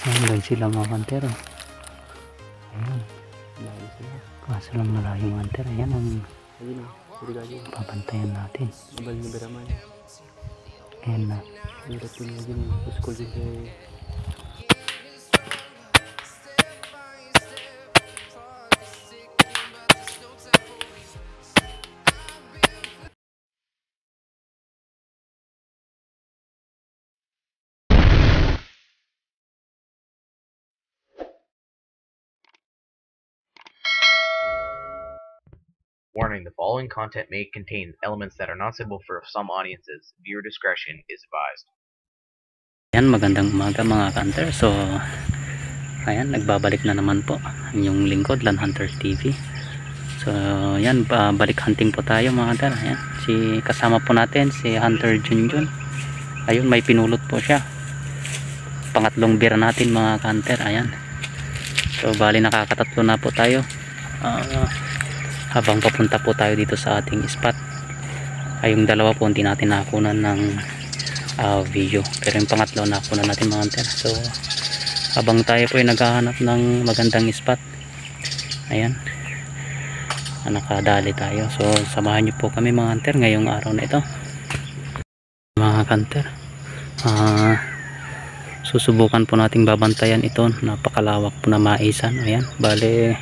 Ayan sila mga hunter. Ayan. Malayo sila. Kaso lang malayo mga hunter. Ayan ang Ayun o. papantayan natin. Mabal ni Beraman. Ayan na. Hirap din lagi ng school din kay... Warning, the following content may contain elements that are not suitable for some audiences. Viewer discretion is advised. Ayan, magandang umaga mga hunter. So, ayan, nagbabalik na naman po yung lingkod, Land Hunter TV. So, ayan, balik hunting po tayo mga hunter. Ayan, kasama po natin si Hunter Junjun. Ayun, may pinulot po siya. Pangatlong bira natin mga hunter. Ayan. So, bali nakakatatlo na po tayo. Habang papunta po tayo dito sa ating spot. Ay, yung dalawa po hindi natin nakunan ng video, pero yung pangatlo nakunan natin mga hunter. So habang tayo po ay naghahanap ng magandang spot, ayan, nakadali tayo. So samahan nyo po kami mga hunter ngayong araw na ito mga hunter. Susubukan po nating babantayan ito. Napakalawak po na maisan. Ayan, bale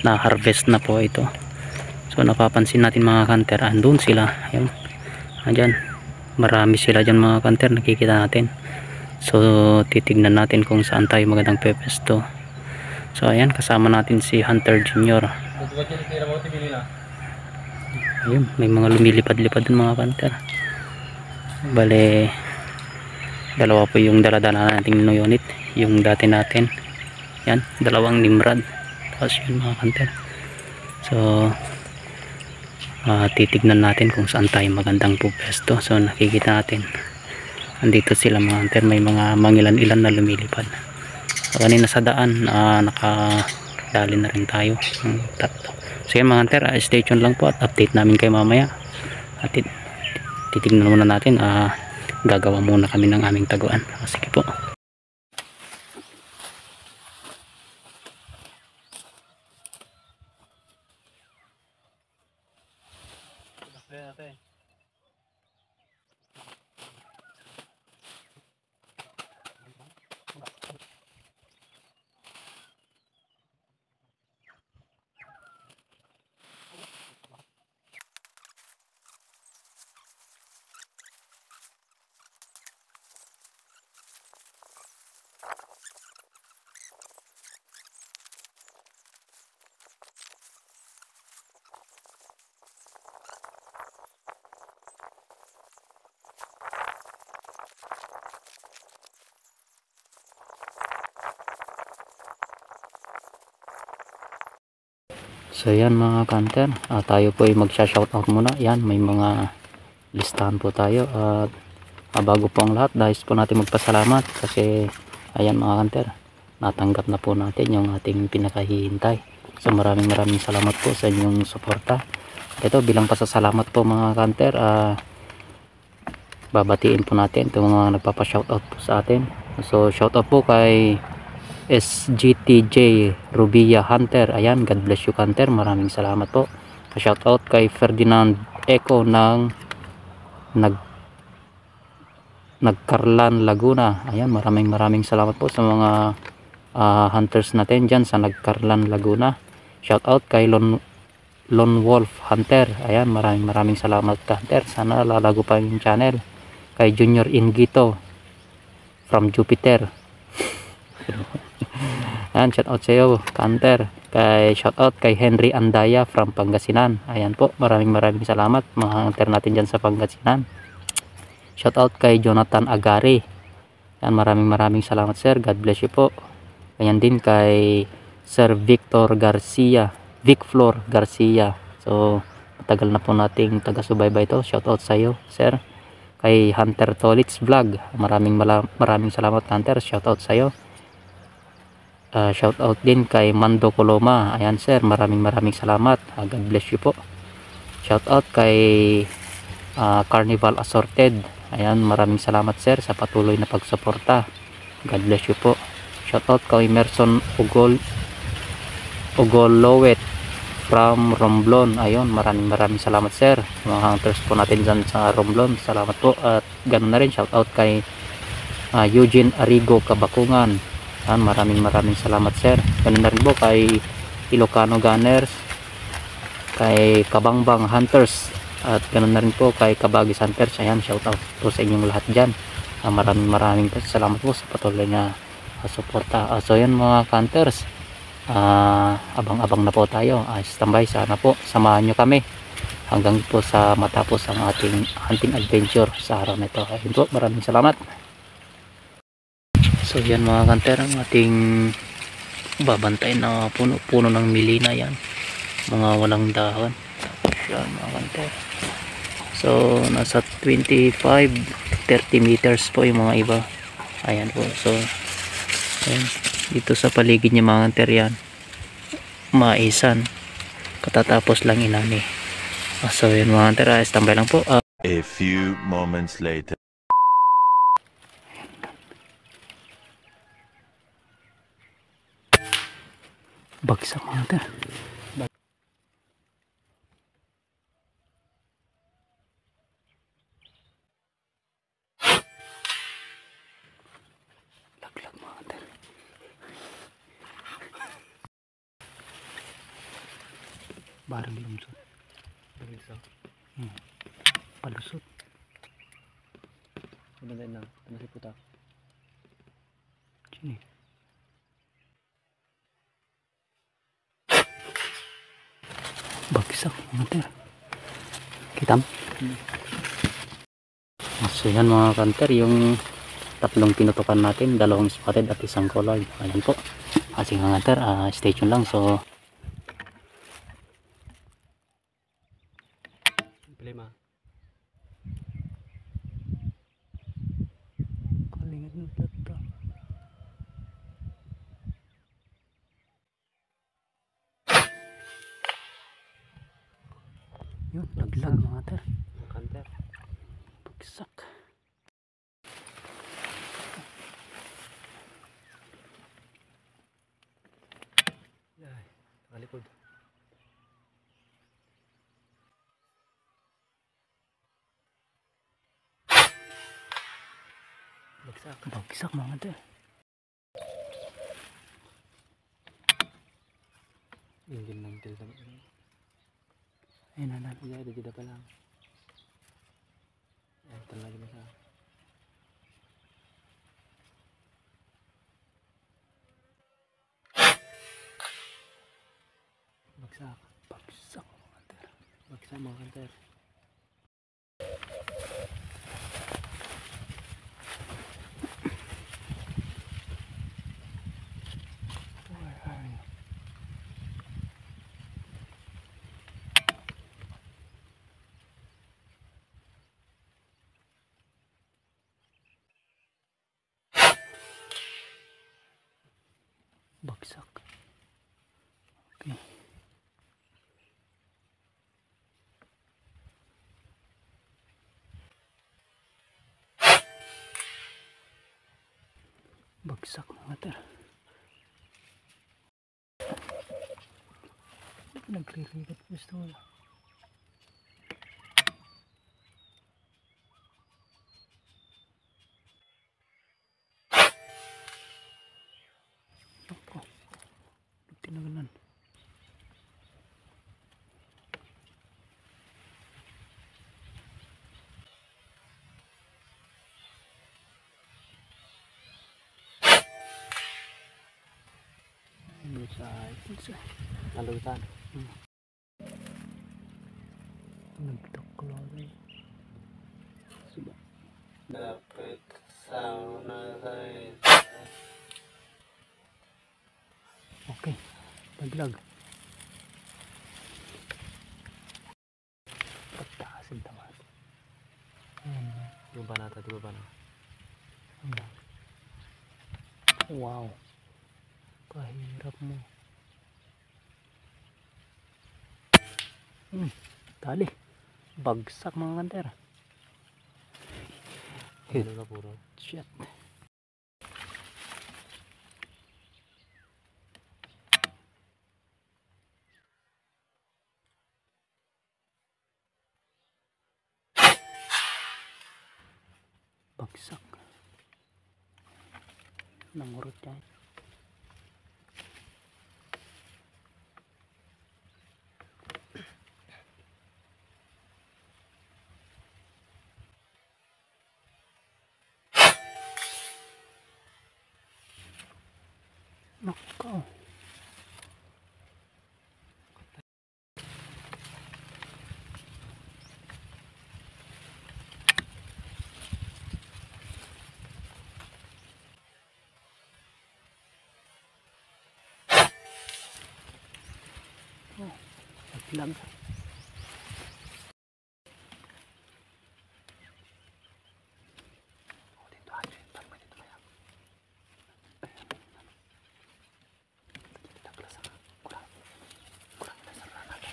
na harvest na po ito. So napapansin natin mga hunter, andun sila. Ayun, andyan, marami sila dyan mga hunter, nakikita natin. So titignan natin kung saan tayo magandang pepesto. So ayan, kasama natin si Hunter Junior. Ayun, may mga lumilipad-lipad dun mga hunter. Bale dalawa po yung daladala nating unit, yung dati natin. Yan, dalawang Nimrod. Tapos yun mga hunter. So titignan natin kung saan tayo magandang pupesto. So nakikita natin andito sila mga hunter, may mga mangilan-ilan na lumilipad. So kanina sa daan nakadali na rin tayo tatlo. So yan mga hunter, stay tuned lang po at update namin kayo mamaya. At titignan muna natin, gagawa muna kami ng aming taguan. Sige po. So yan mga hunter, tayo po ay magsha-shoutout muna. Yan, may mga listahan po tayo. At bago po ang lahat, dahil po natin magpasalamat kasi ayan mga hunter, natanggap na po natin yung ating pinakahihintay. So maraming salamat po sa inyong suporta. Ito bilang pasasalamat po mga hunter, babatiin po natin itong mga nagpapa-shoutout po sa atin. So shoutout po kay SGTJ Rubia Hunter. Ayan, God bless you Hunter, maraming salamat po. Shoutout kay Ferdinand Eco ng Nagkarlan Laguna. Ayan, maraming salamat po sa mga hunters natin dyan sa Nagkarlan Laguna. Shoutout kay Lone Wolf Hunter. Ayan, maraming salamat Hunter, sana lalago pa yung channel. Kay Junior Ingito from Jupiter. Ayan, shoutout sa iyo Hunter. Shoutout kay Henry Andaya from Pangasinan. Ayan po, maraming salamat mga hunter natin dyan sa Pangasinan. Shoutout kay Jonathan Agari. Ayan, maraming salamat sir, God bless you po. Ayan din kay Sir Victor Garcia, Vic Flor Garcia. So matagal na po nating taga-subaybay ito. Shoutout sa iyo sir. Kay Hunter Tolits Vlog, maraming salamat Hunter, shoutout sa iyo. Shoutout din kay Mando Coloma. Ayan sir, maraming salamat. God bless you po. Shoutout kay Carnival Assorted. Ayan, maraming salamat sir sa patuloy na pagsuporta. God bless you po. Shoutout kay Emerson Ugolowet from Romblon. Ayun, maraming salamat sir, mga hunters po natin dyan sa Romblon. Salamat po. At ganoon na rin shoutout kay Eugene Arigo Kabakungan. Maraming salamat sir. Ganoon na rin po kay Ilocano Gunners, kay Kabangbang Hunters, at ganoon na rin po kay Kabagis Hunters. Ayan, shoutout po sa inyong lahat dyan. Maraming salamat po sa patuloy na suporta. So yan mga hunters, abang-abang na po tayo. Standby, sana po samahan nyo kami hanggang po sa matapos ang ating hunting adventure sa araw na ito. Ayun po, maraming salamat. So yan mga hunter, ang ating babantayin na puno ng milina. Yan, mga walang dahon. Yan mga hunter. So nasa 25-30 meters po yung mga iba. Ayan po. So ayan, dito sa paligid niya mga hunter, yan maisan, katatapos lang inani. So yun mga hunter, standby lang po. A few moments later. Bagsak mga hunter. Laglag mga hunter. Barang lumsot. Palusot. Maganda na. Masih puta. Sini. Bagsak mga hunter. Kita mo? So yan mga hunter, yung tatlong pinutukan natin, dalawang spotted at isang color. Ayan po. Sige mga hunter, stay tuned lang. So Problema. kalingan ng tata. Yun, laglag mga hunter. Kanter. Bagsak. Ay, nakalikod. Bagsak mga hunter. Ingin ng til sama. Ayun na. Iya, ada jeda pa lang. Ito lagi masa. Bagsak. Bagsak mga hunter. Bagsak mga kanter. Bagsak. Okay. Bagsak mga hunter. Nagre-regat gusto wala. Ako. Tinagalan. Bulsay. Nalutan. Nagtaklo rin. Suba. Dapat sauna tayo. Okay. Laglag. Pagtaasin tawas. Yung banata, di ba ba na? Wow. Kahirap mo. Tali. Bagsak mga kanter. Ano na puro? Shit. Bagsak. Nangurot yan. Nako. Oh, naglag. Oh, dito aja. Tama dito kaya. Naglas ako. Kurang nasara natin.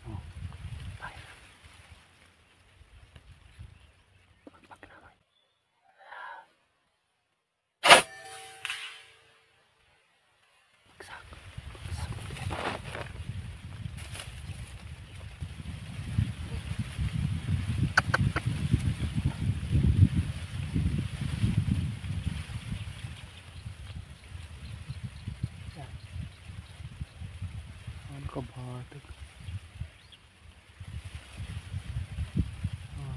Oh, tayo. Pagnaman. Bagsak. Ano ka batag?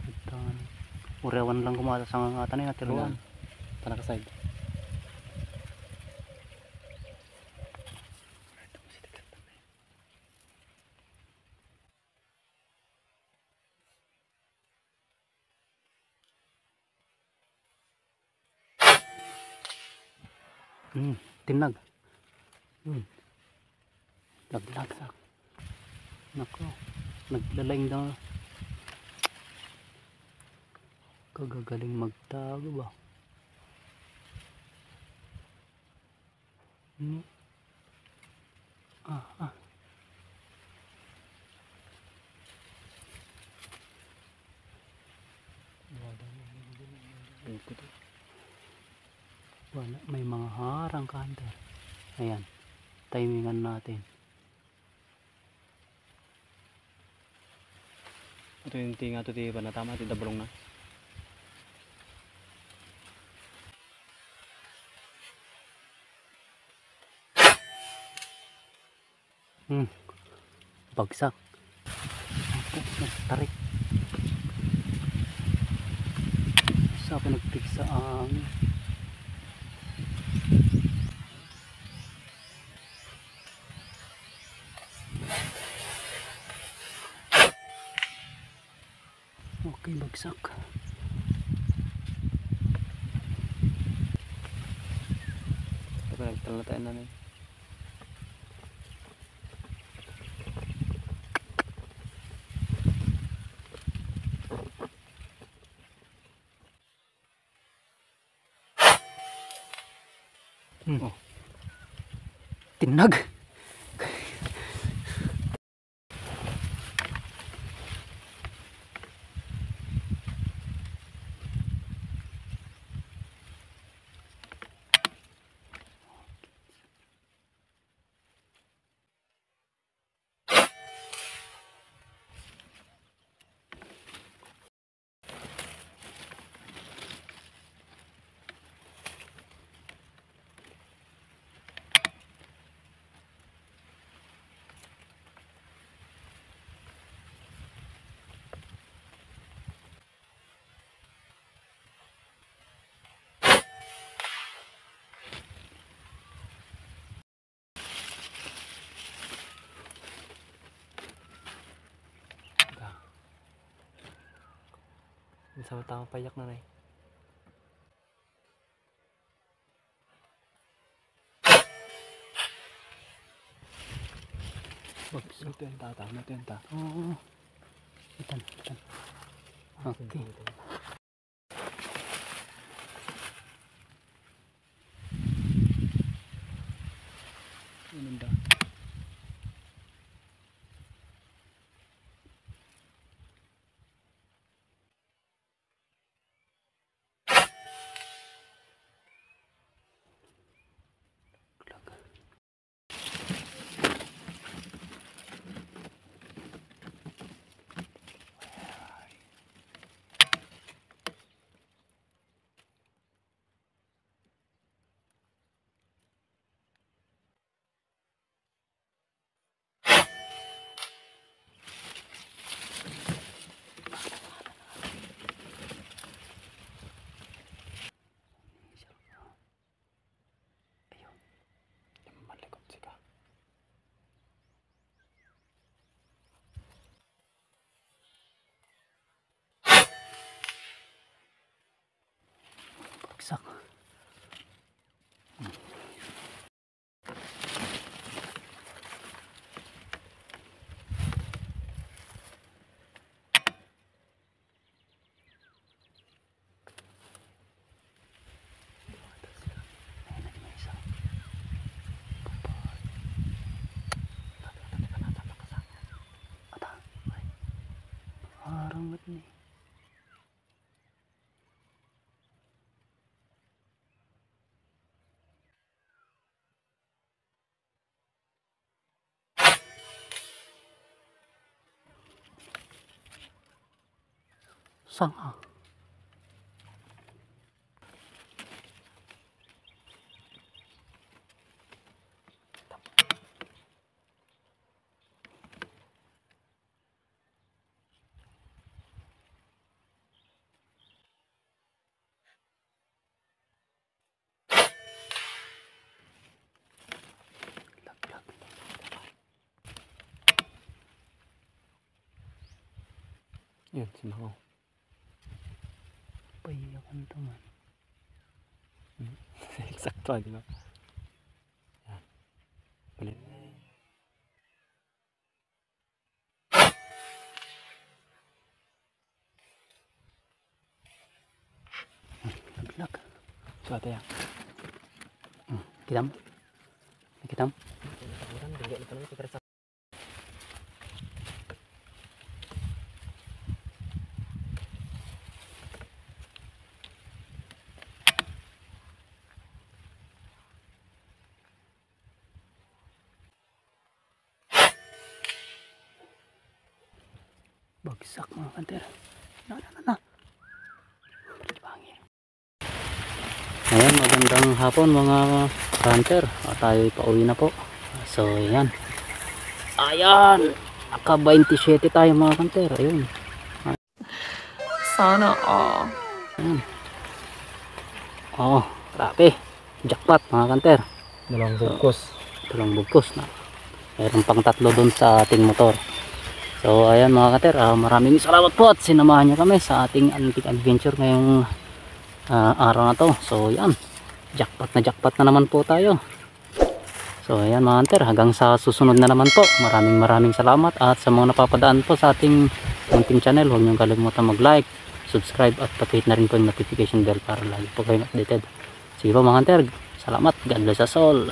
Ritan. Urawan lang kumata sa mga tanay na tiruan. Tanah ke side. Tinag. Laglag. Nako. Naglalaing na. Kagagaling magtago ba? Wala, may mga harang ka hunter. Ayan, timingan natin. Ito yung tinga to di ba na tama, tidak bulong na. Bagsak. Tarik. Sa pinagpig sa ang okay, bagsak. Ito nagtala tayo na. Oh. Tinag. Sama tama payak na rin. Bagsak. Ito yung tata, ito yung tata. Oo. Itan. Okay. Ano ba? Bagsak. Parang ba't ni? Sanga. Yun, si Mangaw. Payakan to man. Eksakto, di ba? Yan. Ulit. Laglag. So, ito yan. Kitam. Kitam. Bagsak mga kanter. Na. Bangin. Ayan, magandang hapon mga hunter. Tayo pauwi na po. So, ayan. Ayan! Naka 27 tayo mga hunter. Ayun. Sana all. Ayan. Oh, grabe. Jackpot mga hunter. Dalawang bugkos. Dalawang bugkos na. Mayroon pang 3 doon sa ating motor. So, ayan mga hunter. Maraming salamat po at sinamahan nyo kami sa ating antique adventure ngayong araw na to. So yan, jackpot na naman po tayo. So ayan mga hunter, hanggang sa susunod na naman po. Maraming salamat. At sa mga napapadaan po sa ating munting channel, huwag niyong kalimutan mag like, subscribe at pakihit na rin po yung notification bell para lagi po kayong updated. Sige po mga hunter, salamat. God bless us all.